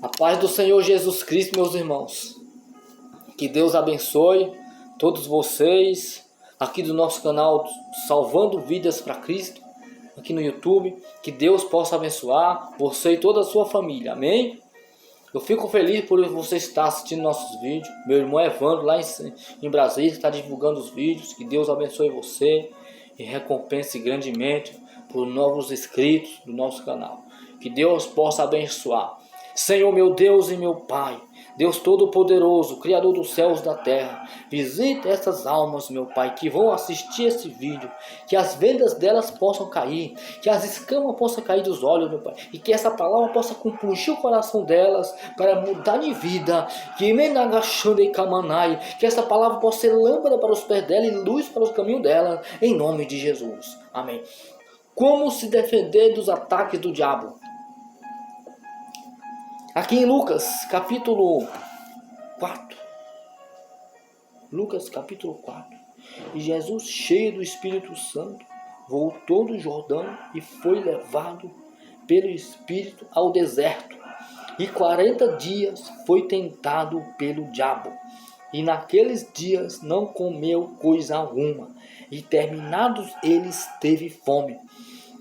A paz do Senhor Jesus Cristo, meus irmãos. Que Deus abençoe todos vocês aqui do nosso canal Salvando Vidas para Cristo, aqui no YouTube. Que Deus possa abençoar você e toda a sua família. Amém? Eu fico feliz por você estar assistindo nossos vídeos. Meu irmão Evandro lá em Brasília está divulgando os vídeos. Que Deus abençoe você e recompense grandemente por novos inscritos do nosso canal. Que Deus possa abençoar. Senhor, meu Deus e meu Pai, Deus Todo-Poderoso, Criador dos céus e da terra, visita essas almas, meu Pai, que vão assistir esse vídeo, que as vendas delas possam cair, que as escamas possam cair dos olhos, meu Pai, e que essa palavra possa compungir o coração delas para mudar de vida, que essa palavra possa ser lâmpada para os pés dela e luz para os caminhos dela, em nome de Jesus. Amém. Como se defender dos ataques do diabo? Aqui em Lucas, capítulo 4. Lucas, capítulo 4. E Jesus, cheio do Espírito Santo, voltou do Jordão e foi levado pelo Espírito ao deserto. E 40 dias foi tentado pelo diabo. E naqueles dias não comeu coisa alguma. E terminados eles, teve fome.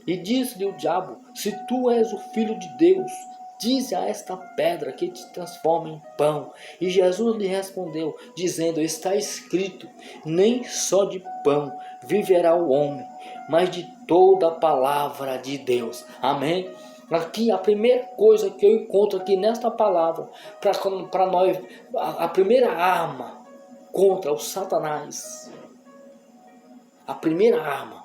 E disse-lhe o diabo: se tu és o Filho de Deus, dize a esta pedra que te transforma em pão. E Jesus lhe respondeu, dizendo: está escrito, nem só de pão viverá o homem, mas de toda a palavra de Deus. Amém? Aqui a primeira coisa que eu encontro aqui nesta palavra, para nós, a primeira arma contra o Satanás, a primeira arma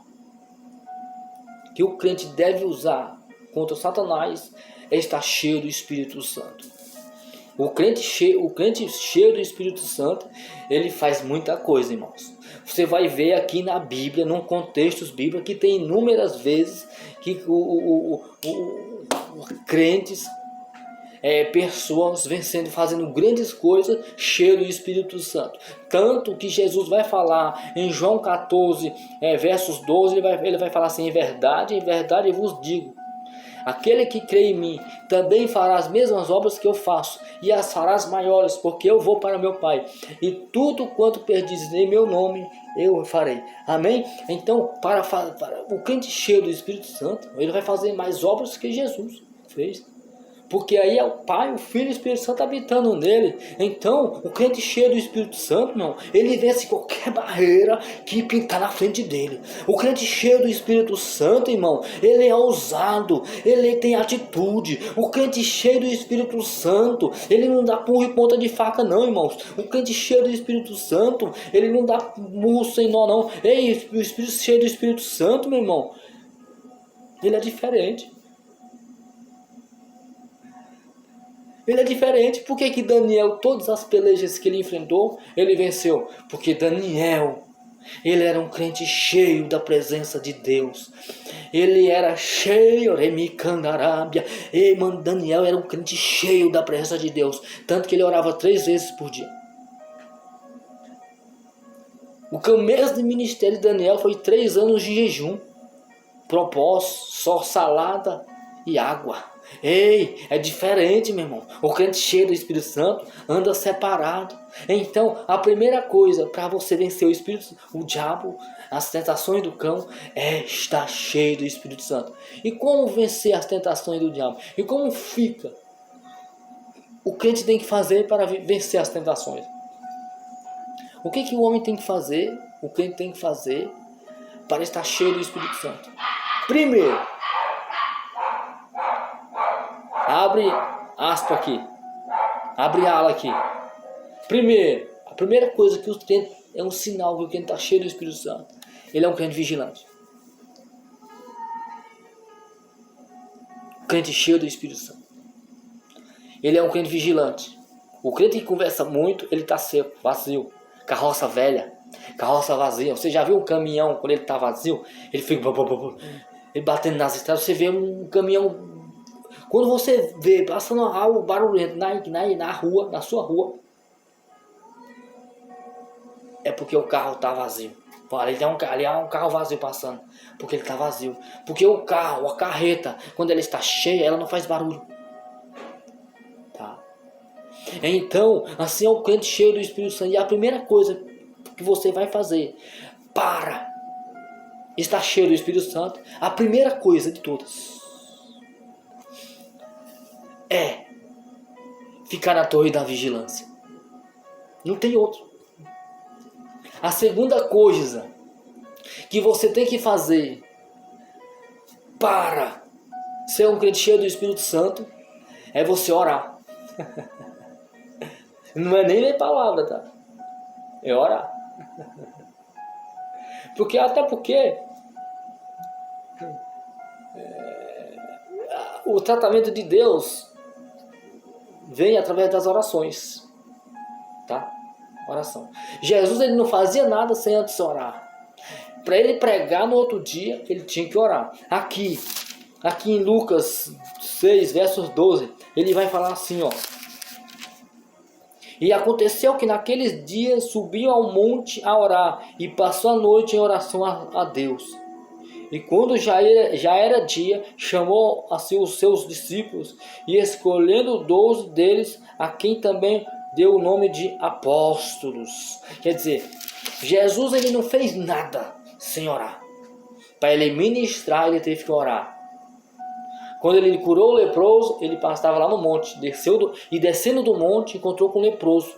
que o crente deve usar contra o Satanás é estar cheio do Espírito Santo. O crente cheio do Espírito Santo, ele faz muita coisa, irmãos. Você vai ver aqui na Bíblia, num contexto bíblico, que tem inúmeras vezes que crentes, pessoas vencendo, fazendo grandes coisas, cheio do Espírito Santo. Tanto que Jesus vai falar em João 14, versos 12, ele vai falar assim: em verdade eu vos digo, aquele que crê em mim também fará as mesmas obras que eu faço, e as farás maiores, porque eu vou para meu Pai, e tudo quanto perdizes em meu nome eu farei. Amém? Então, para o crente cheio do Espírito Santo, ele vai fazer mais obras que Jesus fez. Porque aí é o Pai, o Filho e o Espírito Santo habitando nele. Então, o crente cheio do Espírito Santo, irmão, ele vence qualquer barreira que pintar na frente dele. O crente cheio do Espírito Santo, irmão, ele é ousado, ele tem atitude. O crente cheio do Espírito Santo, ele não dá murro e ponta de faca não, irmãos. O crente cheio do Espírito Santo, ele não dá murro sem nó não. Ei, o Espírito cheio do Espírito Santo, meu irmão, ele é diferente. Ele é diferente. Por que Daniel, todas as pelejas que ele enfrentou, ele venceu? Porque Daniel, ele era um crente cheio da presença de Deus. Ele era cheio, Daniel era um crente cheio da presença de Deus. Tanto que ele orava 3 vezes por dia. O começo do ministério de Daniel foi 3 anos de jejum, propósito, só salada e água. Ei, é diferente, meu irmão. O crente cheio do Espírito Santo anda separado. Então, a primeira coisa para você vencer o Espírito, o diabo, as tentações do cão, é estar cheio do Espírito Santo. E como vencer as tentações do diabo? E como fica? O crente tem que fazer para vencer as tentações. O que o homem tem que fazer? O crente tem que fazer para estar cheio do Espírito Santo? Primeiro, abre aspa aqui. Abre ala aqui. Primeiro, a primeira coisa que o crente é um sinal que o crente está cheio do Espírito Santo. Ele é um crente vigilante. O crente cheio do Espírito Santo. Ele é um crente vigilante. O crente que conversa muito, ele está seco, vazio. Carroça velha, carroça vazia. Você já viu um caminhão quando ele está vazio? Ele fica ele batendo nas estradas. Você vê um caminhão. Quando você vê passando algo barulhento na rua, na sua rua, é porque o carro está vazio. Ali há um carro vazio passando, porque ele está vazio. Porque o carro, a carreta, quando ela está cheia, ela não faz barulho. Tá? Então, assim é o crente cheio do Espírito Santo. E a primeira coisa que você vai fazer para estar cheio do Espírito Santo, a primeira coisa de todas, é ficar na torre da vigilância. Não tem outro. A segunda coisa que você tem que fazer para ser um crente cheio do Espírito Santo é você orar. Não é nem ler palavra, tá? É orar. Até porque o tratamento de Deus vem através das orações. Tá? Oração. Jesus, ele não fazia nada sem antes orar. Para ele pregar no outro dia, ele tinha que orar. Aqui em Lucas 6, versos 12, ele vai falar assim, ó. E aconteceu que naqueles dias subiu ao monte a orar e passou a noite em oração a Deus. E quando já era dia, chamou assim os seus discípulos e escolhendo 12 deles, a quem também deu o nome de apóstolos. Quer dizer, Jesus, ele não fez nada sem orar. Para ele ministrar, ele teve que orar. Quando ele curou o leproso, ele estava lá no monte, descendo do monte, encontrou com o leproso.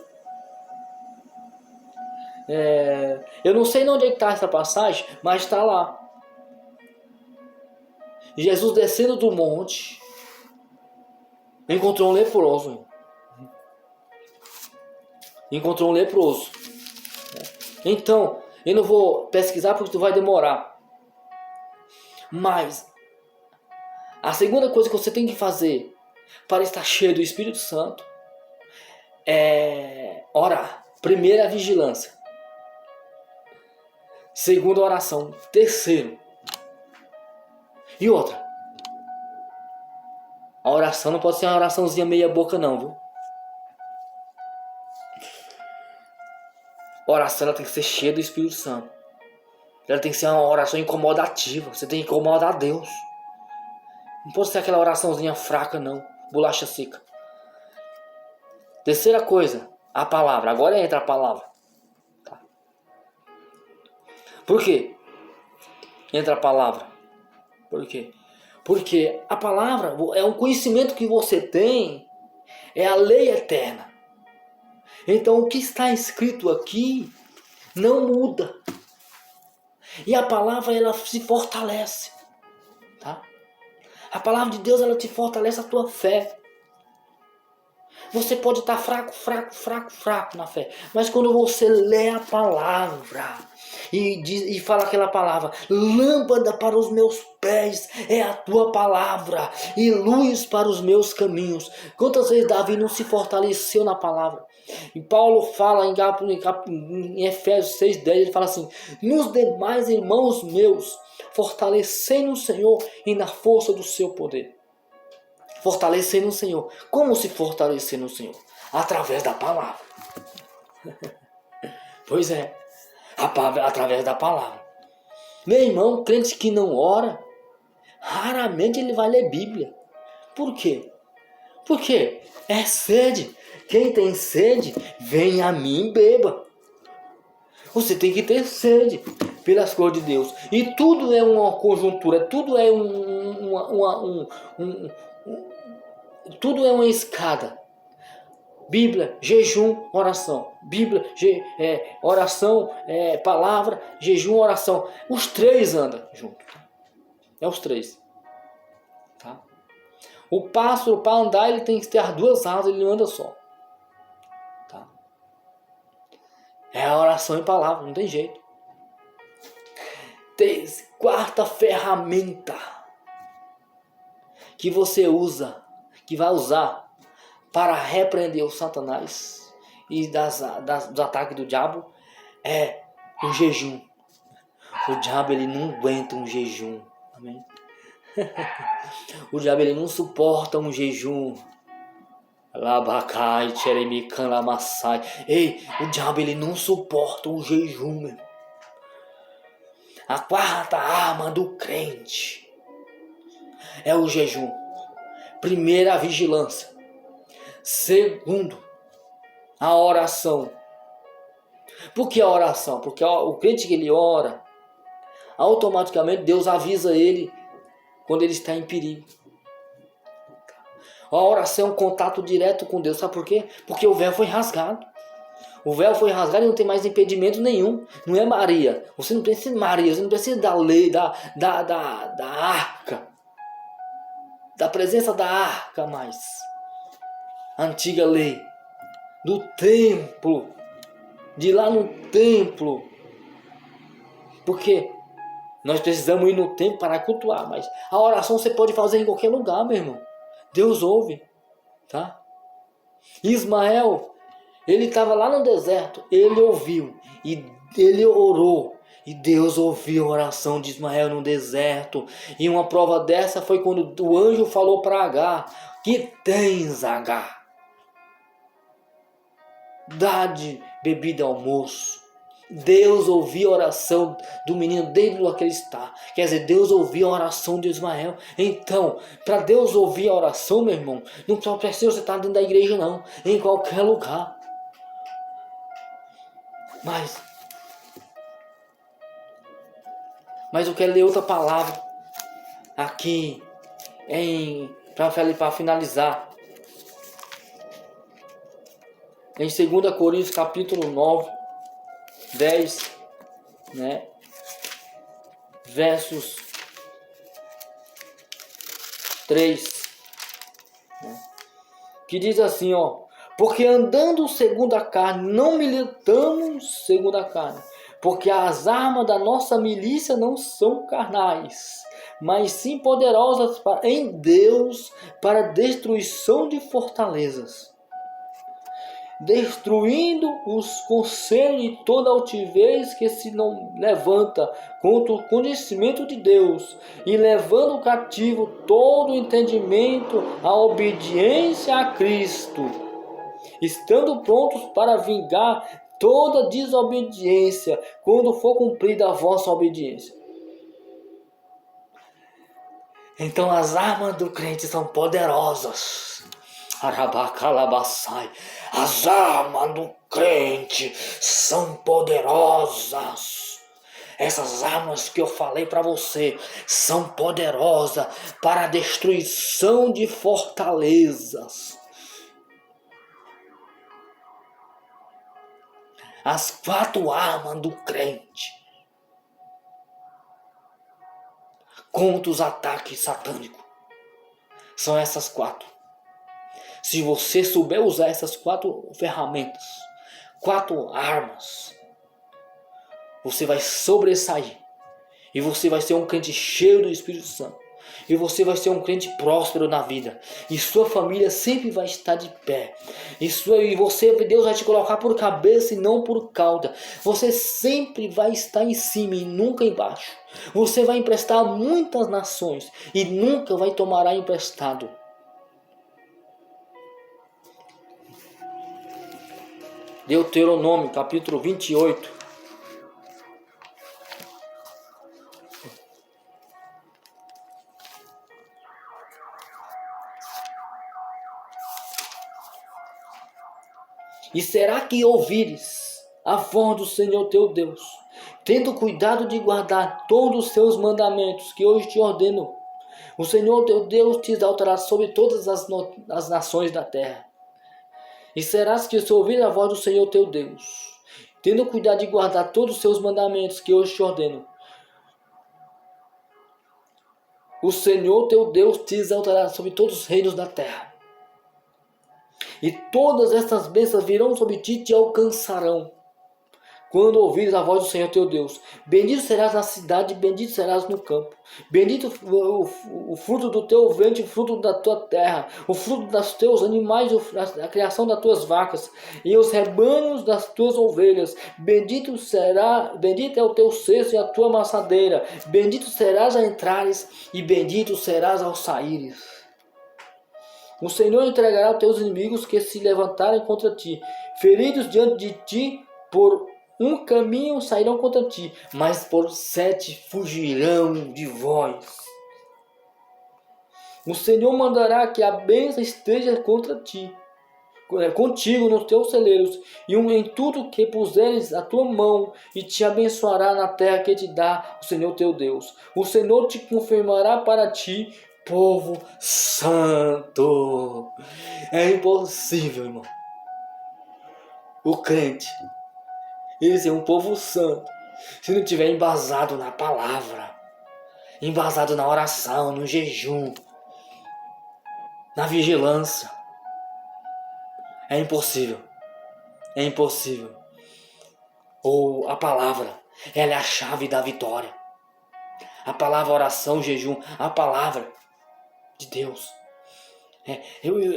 Eu não sei onde está essa passagem, mas está lá. Jesus descendo do monte, encontrou um leproso. Então, eu não vou pesquisar porque vai demorar. Mas a segunda coisa que você tem que fazer para estar cheio do Espírito Santo é orar. Primeiro, a vigilância. Segundo, a oração. Terceiro. E outra. A oração não pode ser uma oraçãozinha meia boca não, viu? A oração ela tem que ser cheia do Espírito Santo. Ela tem que ser uma oração incomodativa. Você tem que incomodar Deus. Não pode ser aquela oraçãozinha fraca não. Bolacha seca. Terceira coisa. A palavra. Agora entra a palavra. Tá. Por quê? Entra a palavra. Por quê? Porque a palavra é um conhecimento que você tem. É a lei eterna. Então o que está escrito aqui não muda. E a palavra ela se fortalece. Tá? A palavra de Deus ela te fortalece a tua fé. Você pode estar fraco na fé. Mas quando você lê a palavra e fala aquela palavra, lâmpada para os meus pés é a tua palavra e luz para os meus caminhos. Quantas vezes Davi não se fortaleceu na palavra? E Paulo fala em Efésios 6:10, ele fala assim: nos demais irmãos meus, fortalecei no Senhor e na força do seu poder. Fortalecer no Senhor. Como se fortalecer no Senhor? Através da palavra. Pois é. Através da palavra. Meu irmão, crente que não ora, raramente ele vai ler Bíblia. Por quê? Porque é sede. Quem tem sede, vem a mim e beba. Você tem que ter sede pelas coisas de Deus. E tudo é uma conjuntura, tudo é tudo é uma escada. Bíblia, jejum, oração. Bíblia, oração, palavra, jejum, oração. Os três andam juntos. É os três. Tá? O pássaro, para andar, ele tem que ter as duas asas, ele não anda só. Tá? É a oração e palavra, não tem jeito. Quarta ferramenta que você usa, que vai usar para repreender o Satanás e dos ataques do diabo é o jejum. O diabo ele não aguenta um jejum. Amém? O diabo ele não suporta um jejum. Labacai, Tcheremican, Lamassai. Ei, o diabo ele não suporta um jejum, meu. A quarta arma do crente é o jejum. Primeira, a vigilância. Segundo, a oração. Por que a oração? Porque o crente que ele ora, automaticamente Deus avisa ele quando ele está em perigo. A oração é um contato direto com Deus. Sabe por quê? Porque o véu foi rasgado. O véu foi rasgado e não tem mais impedimento nenhum. Não é Maria. Você não precisa de Maria. Você não precisa da lei, da arca. Da presença da arca mais. A antiga lei. Do templo. De lá no templo. Porque nós precisamos ir no templo para cultuar. Mas a oração você pode fazer em qualquer lugar, meu irmão. Deus ouve. Tá? Ismael, ele estava lá no deserto, ele ouviu e ele orou. E Deus ouviu a oração de Ismael no deserto. E uma prova dessa foi quando o anjo falou para Agar: que tens, Agar? Dá-de bebida ao moço. Deus ouviu a oração do menino desde o que ele está. Quer dizer, Deus ouviu a oração de Ismael. Então, para Deus ouvir a oração, meu irmão, não só precisa você estar dentro da igreja, não. Em qualquer lugar. Mas eu quero ler outra palavra aqui para finalizar. Em 2 Coríntios capítulo 9, 10, né? Versos 3, né? Que diz assim, ó: porque andando segundo a carne, não militamos segundo a carne, porque as armas da nossa milícia não são carnais, mas sim poderosas em Deus para destruição de fortalezas, destruindo os conselhos e toda altivez que se não levanta contra o conhecimento de Deus, e levando cativo todo o entendimento à obediência a Cristo, estando prontos para vingar toda desobediência quando for cumprida a vossa obediência. Então as armas do crente são poderosas. As armas do crente são poderosas. Essas armas que eu falei para você são poderosas para a destruição de fortalezas. As 4 armas do crente contra os ataques satânicos são essas 4. Se você souber usar essas 4 ferramentas, 4 armas, você vai sobressair. E você vai ser um crente cheio do Espírito Santo. E você vai ser um crente próspero na vida. E sua família sempre vai estar de pé. E Deus vai te colocar por cabeça e não por cauda. Você sempre vai estar em cima e nunca embaixo. Você vai emprestar a muitas nações e nunca vai tomar emprestado. Deuteronômio, capítulo 28. E será que ouvires a voz do Senhor teu Deus, tendo cuidado de guardar todos os seus mandamentos que hoje te ordeno, o Senhor teu Deus te exaltará sobre todas as nações da terra. E serás que se ouvir a voz do Senhor teu Deus, tendo cuidado de guardar todos os seus mandamentos que hoje te ordeno, o Senhor teu Deus te exaltará sobre todos os reinos da terra. E todas essas bênçãos virão sobre ti e te alcançarão, quando ouvires a voz do Senhor teu Deus. Bendito serás na cidade, bendito serás no campo. Bendito o fruto do teu ventre, o fruto da tua terra, o fruto dos teus animais, a criação das tuas vacas, e os rebanhos das tuas ovelhas. Bendito é o teu cesto e a tua amassadeira. Bendito serás ao entrares, e bendito serás ao saíres. O Senhor entregará aos teus inimigos que se levantarem contra ti. Feridos diante de ti, por um caminho sairão contra ti, mas por 7 fugirão de vós. O Senhor mandará que a bênção esteja contra ti, contigo nos teus celeiros, e em tudo que puseres a tua mão, e te abençoará na terra que te dá o Senhor teu Deus. O Senhor te confirmará para ti, povo santo. É impossível, irmão, o crente, ele ser um povo santo, se não tiver embasado na palavra, embasado na oração, no jejum, na vigilância. É impossível. É impossível. Ou a palavra, ela é a chave da vitória. A palavra oração, jejum, a palavra de Deus.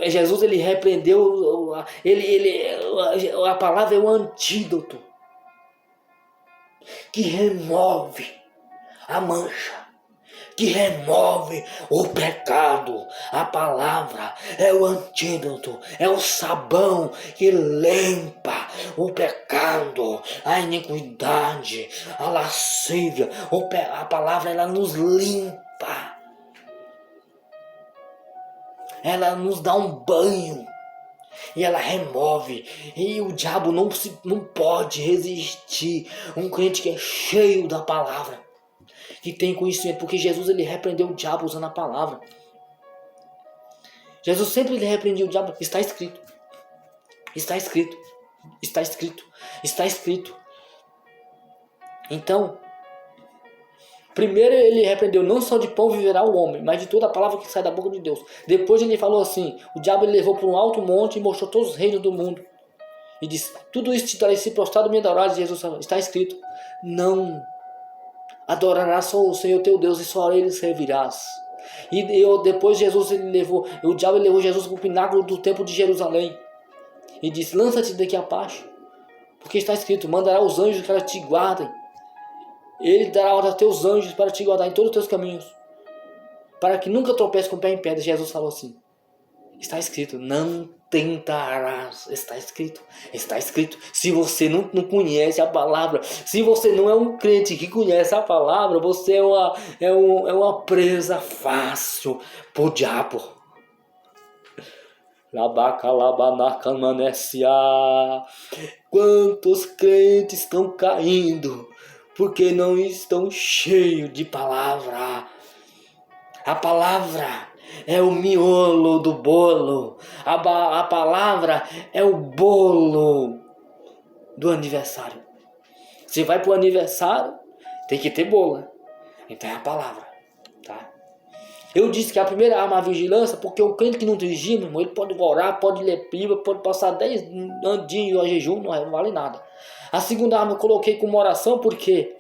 Jesus, ele repreendeu, a palavra é o antídoto que remove a mancha, que remove o pecado. A palavra é o antídoto, é o sabão que limpa o pecado, a iniquidade, a lascívia. A palavra, ela nos limpa, ela nos dá um banho e ela remove. E o diabo não pode resistir. Um crente que é cheio da palavra, que tem conhecimento, porque Jesus, ele repreendeu o diabo usando a palavra. Jesus sempre, ele repreendia o diabo. Está escrito. Está escrito. Está escrito. Está escrito. Então, primeiro ele repreendeu: não só de pão viverá o homem, mas de toda a palavra que sai da boca de Deus. Depois ele falou assim: o diabo, ele levou para um alto monte e mostrou todos os reinos do mundo. E disse: tudo isso te darei se prostrado me adorares. Jesus falou: está escrito. Não adorarás só o Senhor teu Deus, e só a ele servirás. E depois Jesus, o diabo, levou Jesus para o pináculo do templo de Jerusalém e disse: lança-te daqui abaixo, porque está escrito: mandará os anjos para te guardem. Ele dará ordem aos teus anjos para te guardar em todos os teus caminhos, para que nunca tropece com o pé em pedra. Jesus falou assim: está escrito, não tentarás. Está escrito, está escrito. Se você não conhece a palavra, se você não é um crente que conhece a palavra, você é uma presa fácil pro diabo. Quantos crentes estão caindo porque não estão cheios de palavra? A palavra é o miolo do bolo. A palavra é o bolo do aniversário. Você vai para o aniversário, tem que ter bolo. Então é a palavra, tá? Eu disse que a primeira arma é a vigilância, porque o crente que não vigia, meu irmão, ele pode orar, pode ler Bíblia, pode passar 10 andinhos a jejum, não vale nada. A segunda arma eu coloquei como oração, por quê?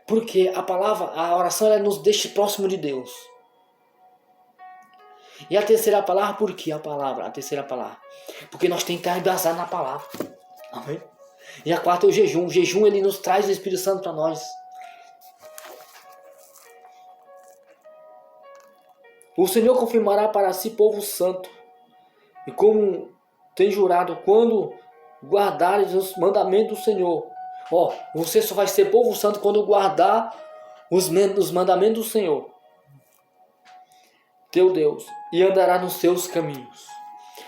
Porque a palavra, a oração, ela nos deixa próximo de Deus. E a terceira palavra, por que a palavra? A terceira palavra, porque nós temos que estar embasados na palavra. Amém? E a quarta é o jejum. O jejum, ele nos traz o Espírito Santo para nós. O Senhor confirmará para si povo santo, e como tem jurado, quando guardares os mandamentos do Senhor. Você só vai ser povo santo quando guardar os mandamentos do Senhor, teu Deus, e andará nos seus caminhos.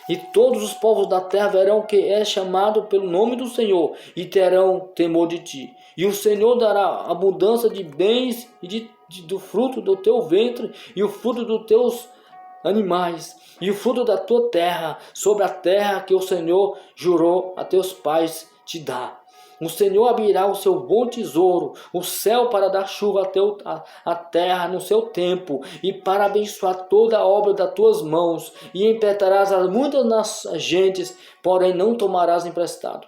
E todos os povos da terra verão que é chamado pelo nome do Senhor, e terão temor de ti. E o Senhor dará abundância de bens e do fruto do teu ventre, e o fruto dos teus animais, e o fruto da tua terra, sobre a terra que o Senhor jurou a teus pais te dar. O Senhor abrirá o seu bom tesouro, o céu, para dar chuva à terra no seu tempo, e para abençoar toda a obra das tuas mãos, e emprestarás a muitas gentes, porém não tomarás emprestado.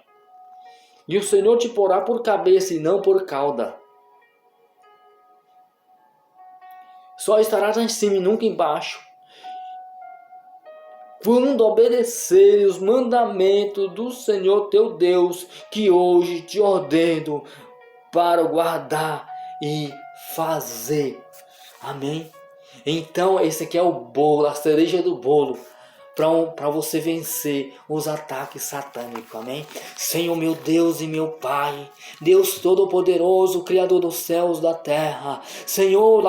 E o Senhor te porá por cabeça e não por cauda. Só estarás em cima e nunca embaixo, quando obedeceres os mandamentos do Senhor teu Deus, que hoje te ordeno para guardar e fazer. Amém? Então esse aqui é o bolo, a cereja do bolo. para você vencer os ataques satânicos, amém? Senhor meu Deus e meu Pai, Deus Todo-Poderoso, Criador dos céus e da terra, Senhor,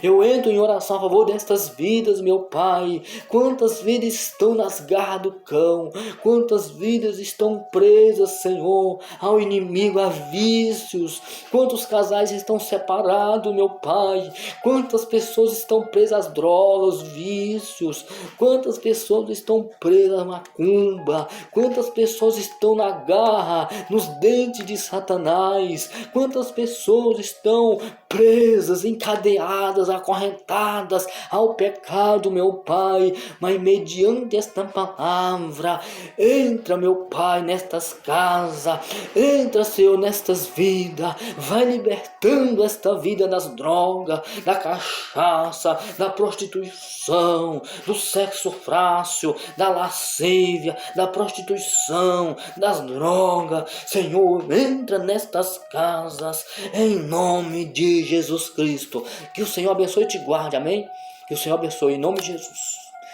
eu entro em oração a favor destas vidas, meu Pai. Quantas vidas estão nas garras do cão, quantas vidas estão presas, Senhor, ao inimigo, a vícios, quantos casais estão separados, meu Pai, quantas pessoas estão presas às drogas, vícios, quantas pessoas estão presas à macumba, quantas pessoas estão na garra, nos dentes de Satanás, quantas pessoas estão presas, encadeadas, acorrentadas ao pecado, meu Pai. Mas mediante esta palavra, entra, meu Pai, nestas casas, entra, Senhor, nestas vidas, vai libertando esta vida das drogas, da cachaça, da prostituição, do sexo frágil, da lascívia, da prostituição, das drogas. Senhor, entra nestas casas, em nome de Jesus Cristo. Que o Senhor abençoe e te guarde, amém? Que o Senhor abençoe, em nome de Jesus.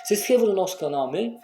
Se inscreva no nosso canal, amém?